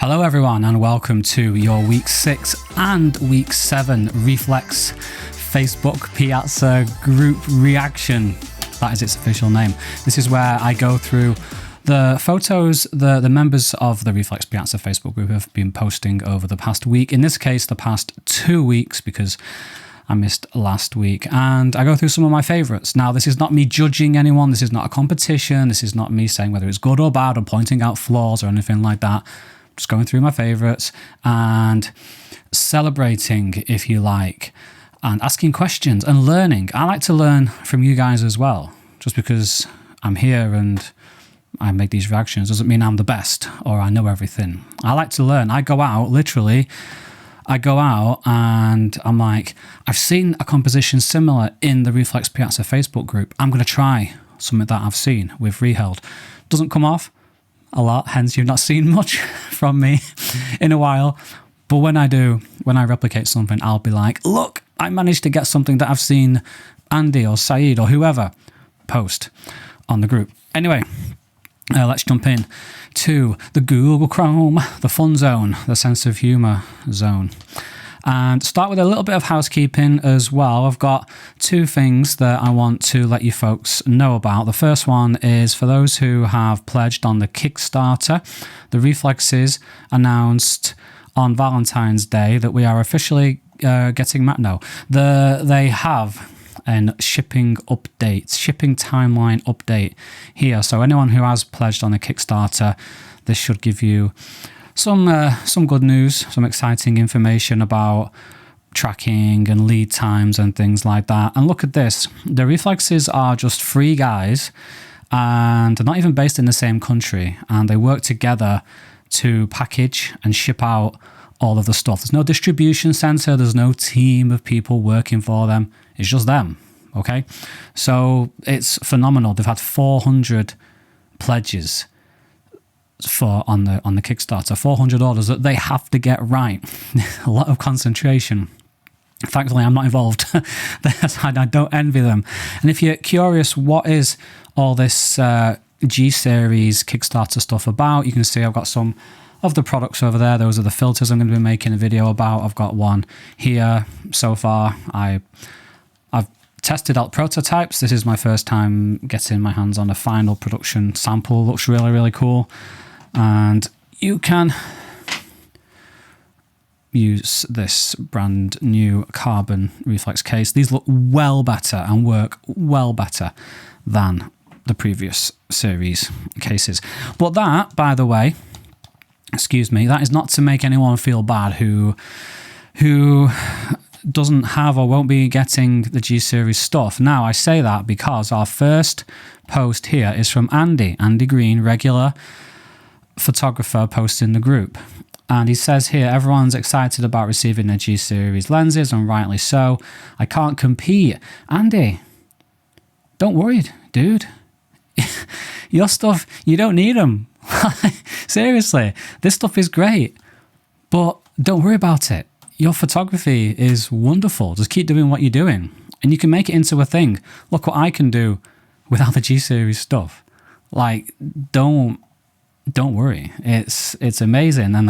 Hello everyone and welcome to your week 6 and week 7 Reflex Facebook Piazza group reaction. That is its official name. This is where I go through the photos the members of the Reflex Piazza Facebook group have been posting over the past week. In this case, the past 2 weeks because I missed last week. And I go through some of my favourites. Now, this is not me judging anyone. This is not a competition. This is not me saying whether it's good or bad or pointing out flaws or anything like that. Just going through my favourites and celebrating, if you like, and asking questions and learning. I like to learn from you guys as well. Just because I'm here and I make these reactions doesn't mean I'm the best or I know everything. I like to learn. I go out, literally, I go out and I'm like, I've seen a composition similar in the Reflex Piazza Facebook group. I'm going to try something that I've seen with Reheld. Doesn't come off a lot, hence you've not seen much from me in a while. But when I do, when I replicate something, I'll be like, look, I managed to get something that I've seen Andy or Saeed or whoever post on the group. Anyway, let's jump in to the Google Chrome, the fun zone, the sense of humour zone. And start with a little bit of housekeeping as well. I've got 2 things that I want to let you folks know about. The first one is for those who have pledged on the Kickstarter. The Reflexes announced on Valentine's Day that we are officially getting... they have a shipping timeline update here. So anyone who has pledged on the Kickstarter, this should give you some good news, some exciting information about tracking and lead times and things like that. And look at this. The Reflexes are just 3 guys and they're not even based in the same country, and they work together to package and ship out all of the stuff. There's no distribution center. There's no team of people working for them. It's just them. Okay. So it's phenomenal. They've had 400 pledges on the Kickstarter, 400 orders that they have to get right. A lot of concentration. Thankfully, I'm not involved. I don't envy them. And if you're curious, what is all this G series Kickstarter stuff about? You can see I've got some of the products over there. Those are the filters I'm going to be making a video about. I've got one here so far. I've tested out prototypes. This is my first time getting my hands on a final production sample. Looks really, really cool. And you can use this brand new carbon reflex case. These look well better and work well better than the previous series cases. But that, by the way, excuse me, that is not to make anyone feel bad who doesn't have or won't be getting the G series stuff. Now, I say that because our first post here is from Andy Green, regular photographer, posting the group. And he says here, everyone's excited about receiving their G series lenses, and rightly so. I can't compete. Andy, don't worry, dude. Your stuff, you don't need them. Seriously, this stuff is great, but don't worry about it. Your photography is wonderful. Just keep doing what you're doing and you can make it into a thing. Look what I can do without the G series stuff. Like, don't worry. It's amazing. And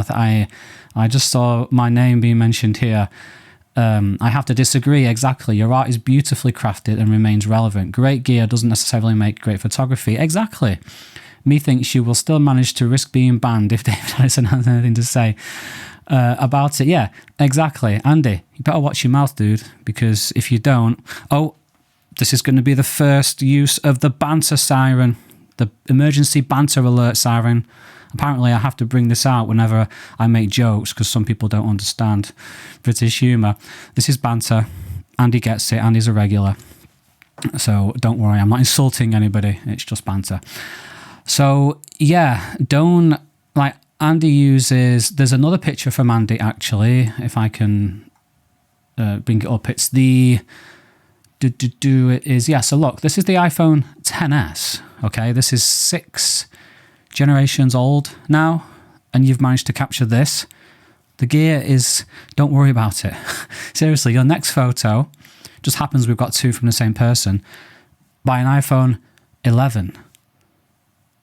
I just saw my name being mentioned here. I have to disagree. Exactly. Your art is beautifully crafted and remains relevant. Great gear doesn't necessarily make great photography. Exactly. Methinks you will still manage to risk being banned if David Addison has anything to say about it. Yeah, exactly. Andy, you better watch your mouth, dude, because if you don't... Oh, this is going to be the first use of the banter siren, the emergency banter alert siren. Apparently, I have to bring this out whenever I make jokes because some people don't understand British humour. This is banter. Andy gets it. Andy's a regular. So don't worry, I'm not insulting anybody. It's just banter. So yeah, don't... Like, Andy uses... There's another picture from Andy, actually, if I can bring it up. It's the... It is... Yeah, so look, this is the iPhone XS. Okay, this is 6 generations old now, and you've managed to capture this. The gear is... Don't worry about it. Seriously, your next photo just happens we've got 2 from the same person by an iPhone 11.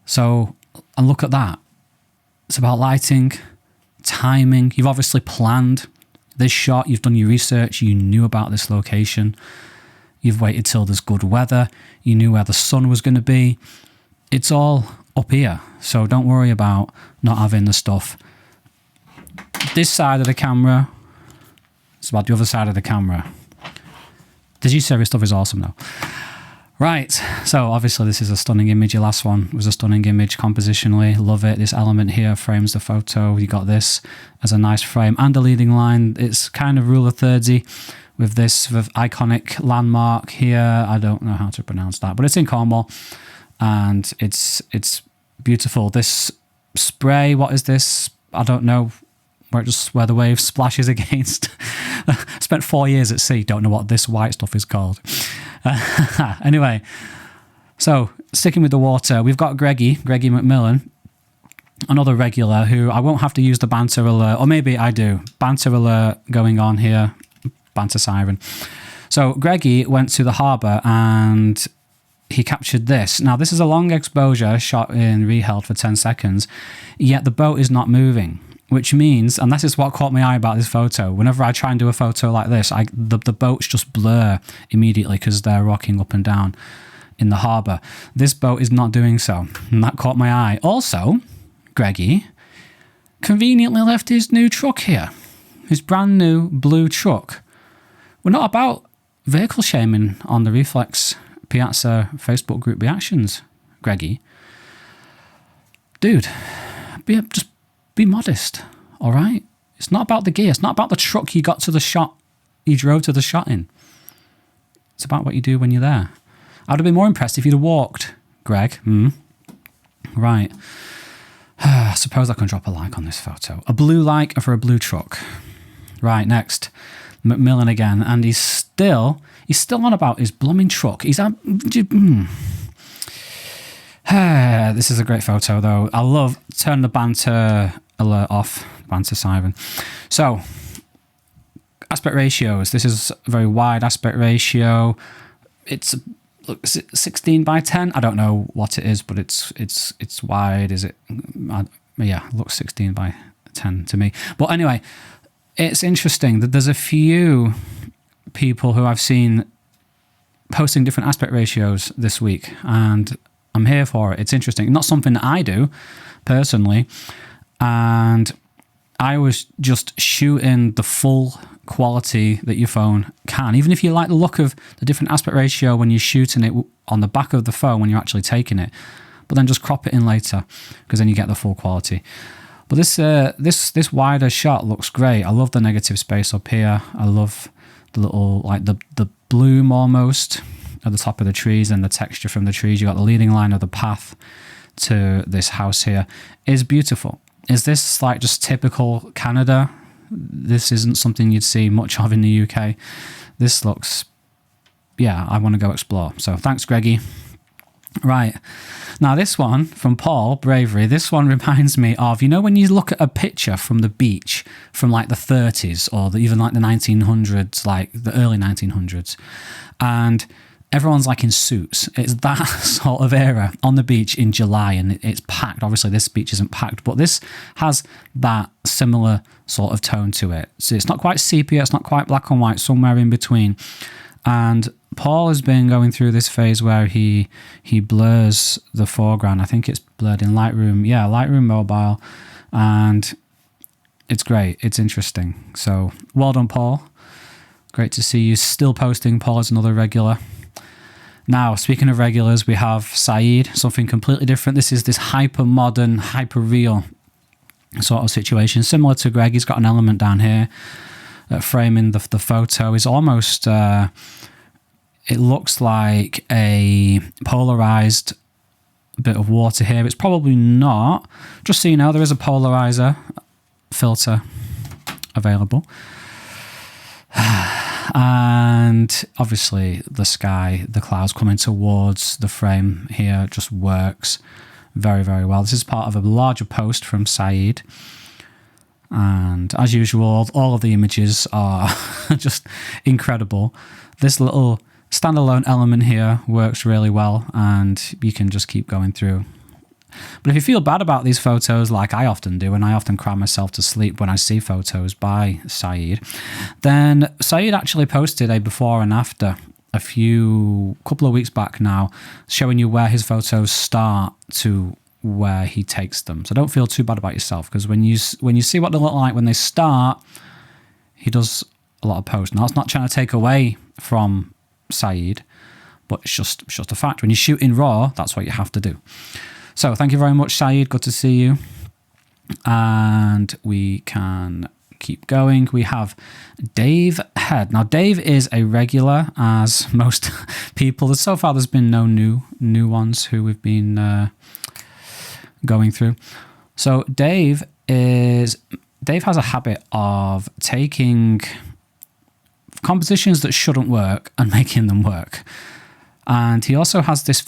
So, and look at that. It's about lighting, timing. You've obviously planned this shot. You've done your research. You knew about this location. You've waited till there's good weather. You knew where the sun was going to be. It's all up here. So don't worry about not having the stuff. This side of the camera, it's about the other side of the camera. The G-Series stuff is awesome though. Right, so obviously this is a stunning image. Your last one was a stunning image compositionally. Love it. This element here frames the photo. You got this as a nice frame and a leading line. It's kind of rule of thirdsy with this iconic landmark here. I don't know how to pronounce that, but it's in Cornwall and it's beautiful. This spray, what is this? I don't know. Where the wave splashes against. Spent 4 years at sea. Don't know what this white stuff is called. Anyway, so sticking with the water, we've got Greggy McMillan, another regular who I won't have to use the banter alert, or maybe I do. Banter alert going on here. Banter siren. So Greggy went to the harbour and he captured this. Now this is a long exposure shot in re-held for 10 seconds, yet the boat is not moving. Which means, and this is what caught my eye about this photo, whenever I try and do a photo like this, the boats just blur immediately because they're rocking up and down in the harbour. This boat is not doing so, and that caught my eye. Also, Greggy conveniently left his new truck here, his brand new blue truck. We're not about vehicle shaming on the Reflex Piazza Facebook group reactions, Greggy. Dude, just be modest, all right? It's not about the gear. It's not about the truck you got to the shot, you drove to the shot in. It's about what you do when you're there. I'd have been more impressed if you'd have walked, Greg. Right. I suppose I can drop a like on this photo. A blue like for a blue truck. Right, next. McMillan again. And he's still on about his blooming truck. This is a great photo, though. I love turn the banter alert off, banter siren. So, aspect ratios. This is a very wide aspect ratio. It's 16 by 10. I don't know what it is, but it's wide. Is it? Yeah, it looks 16 by 10 to me. But anyway, it's interesting that there's a few people who I've seen posting different aspect ratios this week, and I'm here for it. It's interesting. Not something that I do personally. And I was just shooting the full quality that your phone can. Even if you like the look of the different aspect ratio when you're shooting it on the back of the phone when you're actually taking it, but then just crop it in later because then you get the full quality. But this wider shot looks great. I love the negative space up here. I love the little, like the bloom almost at the top of the trees and the texture from the trees. You got the leading line of the path to this house here. It's beautiful. Is this like just typical Canada? This isn't something you'd see much of in the UK. This looks, yeah, I want to go explore. So thanks, Greggy. Right. Now this one from Paul, Bravery, this one reminds me of, you know, when you look at a picture from the beach from like the 30s or even like the 1900s, like the early 1900s, and everyone's like in suits. It's that sort of era on the beach in July and it's packed. Obviously this beach isn't packed, but this has that similar sort of tone to it. So it's not quite sepia, it's not quite black and white, somewhere in between. And Paul has been going through this phase where he blurs the foreground. I think it's blurred in Lightroom. Yeah, Lightroom Mobile. And it's great. It's interesting. So well done, Paul. Great to see you still posting. Paul is another regular. Now, speaking of regulars, we have Saeed, something completely different. This is this hyper-modern, hyper-real sort of situation. Similar to Greg, he's got an element down here framing the photo. Is almost, it looks like a polarized bit of water here. It's probably not. Just so you know, there is a polarizer filter available. And obviously the sky, the clouds coming towards the frame here just works very, very well. This is part of a larger post from Saeed. And as usual, all of the images are just incredible. This little standalone element here works really well, and you can just keep going through But if you feel bad about these photos, like I often do, and I often cry myself to sleep when I see photos by Saeed, then Saeed actually posted a before and after couple of weeks back now, showing you where his photos start to where he takes them. So don't feel too bad about yourself, because when you see what they look like when they start, he does a lot of posts. Now, that's not trying to take away from Saeed, but it's just a fact. When you shoot in RAW, that's what you have to do. So thank you very much, Saeed. Good to see you. And we can keep going. We have Dave Head. Now, Dave is a regular, as most people. So far, there's been no new ones who we've been going through. So Dave has a habit of taking compositions that shouldn't work and making them work. And he also has his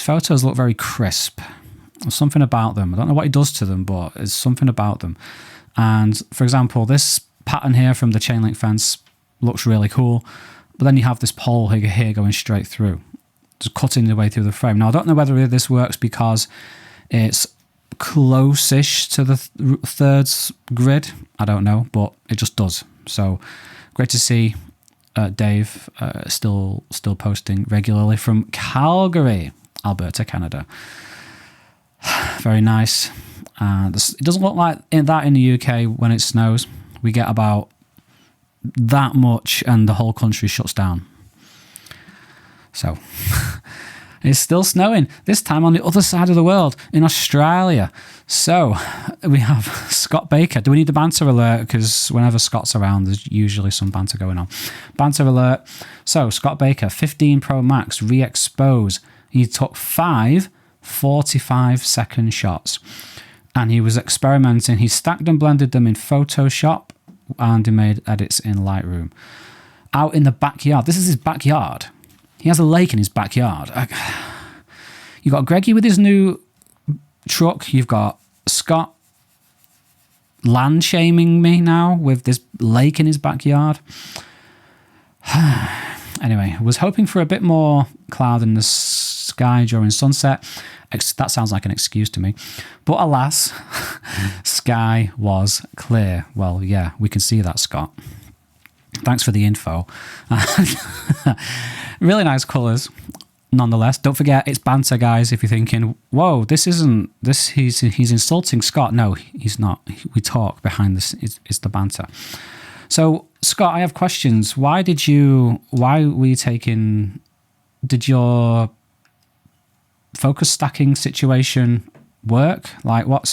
photos look very crisp. There's something about them. I don't know what he does to them, but there's something about them. And for example, this pattern here from the chain link fence looks really cool. But then you have this pole here going straight through, just cutting the way through the frame. Now, I don't know whether this works because it's close-ish to the thirds grid. I don't know, but it just does. So great to see Dave still posting regularly from Calgary, Alberta, Canada. Very nice. It doesn't look like that in the UK when it snows. We get about that much and the whole country shuts down. So it's still snowing, this time on the other side of the world in Australia. So we have Scott Baker. Do we need the banter alert? Because whenever Scott's around, there's usually some banter going on. Banter alert. So Scott Baker, 15 Pro Max, re-expose. He took 5 45-second shots. And he was experimenting. He stacked and blended them in Photoshop, and he made edits in Lightroom. Out in the backyard. This is his backyard. He has a lake in his backyard. You've got Greggy with his new truck. You've got Scott land shaming me now with this lake in his backyard. Anyway, I was hoping for a bit more cloud in the sky during sunset. That sounds like an excuse to me. But alas, sky was clear. Well, yeah, we can see that, Scott. Thanks for the info. Really nice colours, nonetheless. Don't forget, it's banter, guys. If you're thinking, whoa, he's insulting Scott. No, he's not. We talk behind this. It's the banter. So, Scott, I have questions. Did your focus stacking situation work? Like, are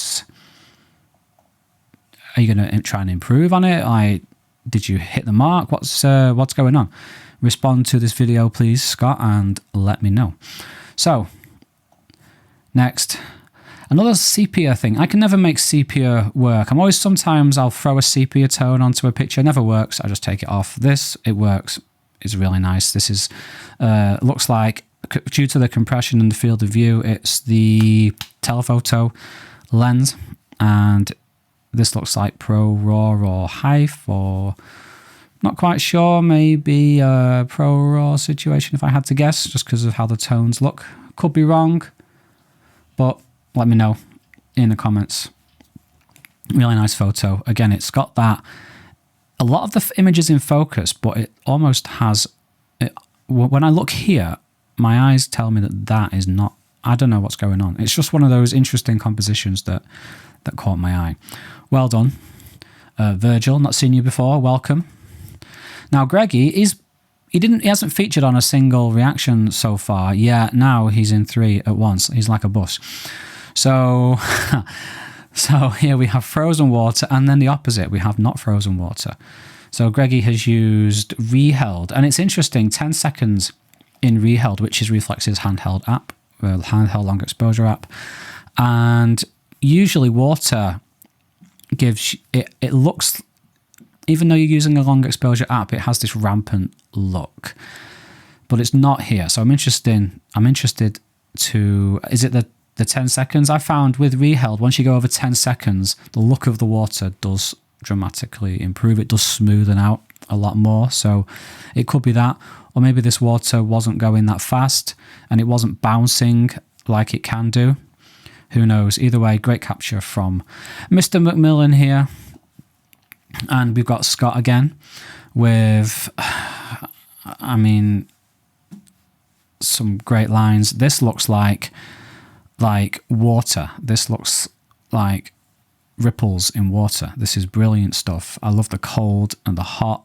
you going to try and improve on it? Did you hit the mark? What's going on? Respond to this video, please, Scott, and let me know. So, next, another sepia thing. I can never make sepia work. Sometimes I'll throw a sepia tone onto a picture. It never works. I just take it off. It works. It's really nice. This is looks like, due to the compression and the field of view, it's the telephoto lens, and this looks like Pro Raw or HIFE, or not quite sure, maybe a Pro Raw situation if I had to guess, just because of how the tones look. Could be wrong, but let me know in the comments. Really nice photo. Again, it's got that, a lot of the images in focus, but it almost has, when I look here, my eyes tell me that is not, I don't know what's going on. It's just one of those interesting compositions that caught my eye. Well done. Virgil, not seen you before, welcome. Now, Greggy, he hasn't featured on a single reaction so far. Yeah, now he's in 3 at once. He's like a bus. So, so here we have frozen water, and then the opposite, we have not frozen water. So Greggy has used Reheld, and it's interesting, 10 seconds in Reheld, which is Reflex's handheld app, handheld long exposure app. And usually water gives, it looks, even though you're using a long exposure app, it has this rampant look, but it's not here. So I'm interested to, is it the 10 seconds? I found with Reheld, once you go over 10 seconds, the look of the water does dramatically improve. It does smoothen out a lot more. So it could be that, or maybe this water wasn't going that fast and it wasn't bouncing like it can do. Who knows? Either way, great capture from Mr. McMillan here. And we've got Scott again with, I mean, some great lines. This looks like water. This looks like ripples in water. This is brilliant stuff. I love the cold and the hot,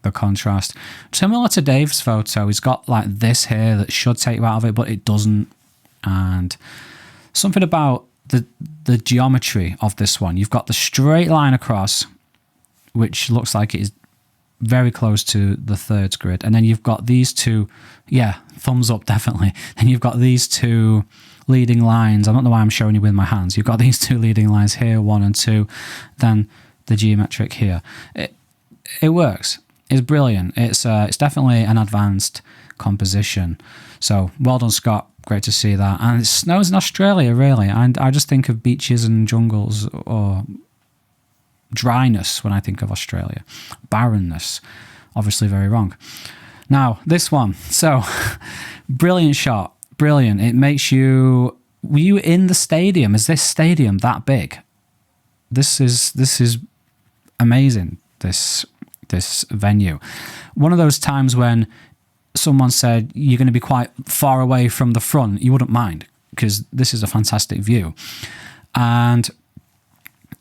the contrast. Similar to Dave's photo, he's got like this here that should take you out of it, but it doesn't. And something about the geometry of this one. You've got the straight line across, which looks like it is very close to the thirds grid. And then you've got these two, yeah, thumbs up, definitely. And you've got these two leading lines. I don't know why I'm showing you with my hands. You've got these two leading lines here, 1 and 2, then the geometric here. It works. It's brilliant. It's definitely an advanced composition. So well done, Scott. Great to see that. And it snows in Australia, really. And I just think of beaches and jungles or dryness when I think of Australia. Barrenness, obviously very wrong. Now, this one. So, brilliant shot. Brilliant. It makes you... Were you in the stadium? Is this stadium that big? This is amazing, this venue. One of those times when someone said you're going to be quite far away from the front, you wouldn't mind, because this is a fantastic view. And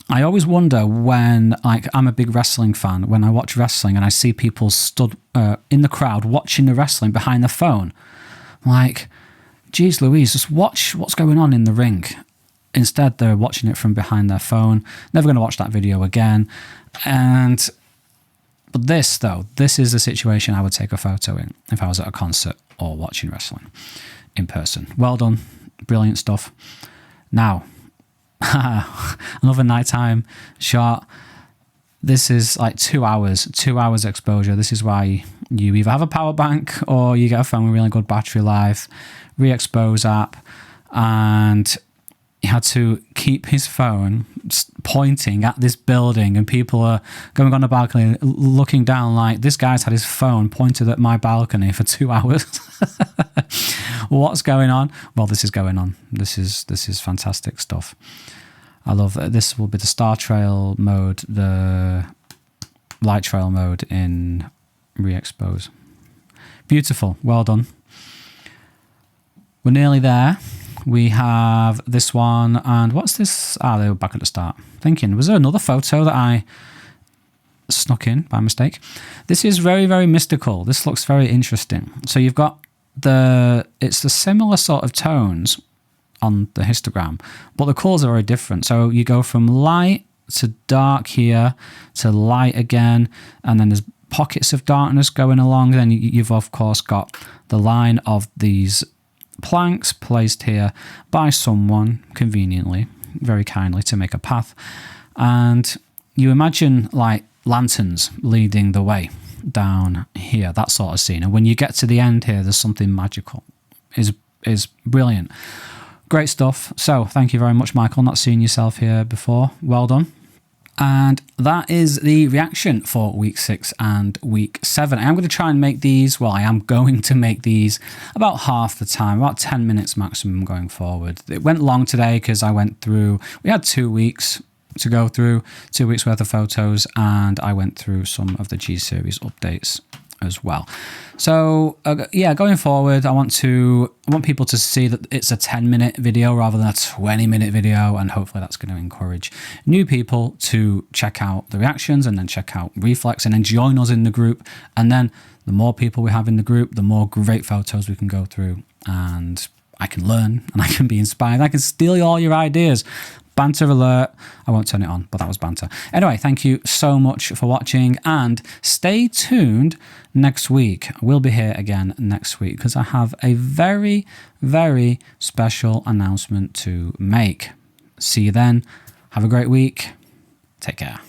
I always wonder when, like, I'm a big wrestling fan, when I watch wrestling and I see people stood in the crowd watching the wrestling behind the phone, I'm like, geez Louise, just watch what's going on in the ring. Instead, they're watching it from behind their phone. Never going to watch that video again. But this, though, this is the situation I would take a photo in if I was at a concert or watching wrestling in person. Well done. Brilliant stuff. Now, another nighttime shot. This is like 2 hours exposure. This is why you either have a power bank or you get a phone with really good battery life. Re-expose app. And he had to keep his phone pointing at this building, and people are going on the balcony looking down like, this guy's had his phone pointed at my balcony for 2 hours. What's going on? Well, this is going on. This is fantastic stuff. I love that. This will be the star trail mode, the light trail mode in re-expose. Beautiful. Well done. We're nearly there. We have this one, and what's this? They were back at the start. Thinking, was there another photo that I snuck in by mistake? This is very, very mystical. This looks very interesting. So you've got it's the similar sort of tones on the histogram, but the colours are very different. So you go from light to dark here, to light again, and then there's pockets of darkness going along. Then you've, of course, got the line of these planks placed here by someone conveniently, very kindly, to make a path. And you imagine like lanterns leading the way down here, that sort of scene. And when you get to the end here, there's something magical. Is brilliant. Great stuff. So thank you very much, Michael. Not seen yourself here before. Well done. And that is the reaction for week 6 and week 7. I am going to try and make these, well, I am going to make these about half the time, about 10 minutes maximum going forward. It went long today because I went through, we had 2 weeks to go through, 2 weeks worth of photos, and I went through some of the G series updates as well. So yeah, going forward, I want people to see that it's a 10-minute video rather than a 20-minute video, and hopefully that's going to encourage new people to check out the reactions and then check out Reflex and then join us in the group. And then the more people we have in the group, the more great photos we can go through, and I can learn and I can be inspired. I can steal all your ideas. Banter alert. I won't turn it on, but that was banter. Anyway, thank you so much for watching, and stay tuned next week. We'll be here again next week because I have a very, very special announcement to make. See you then. Have a great week. Take care.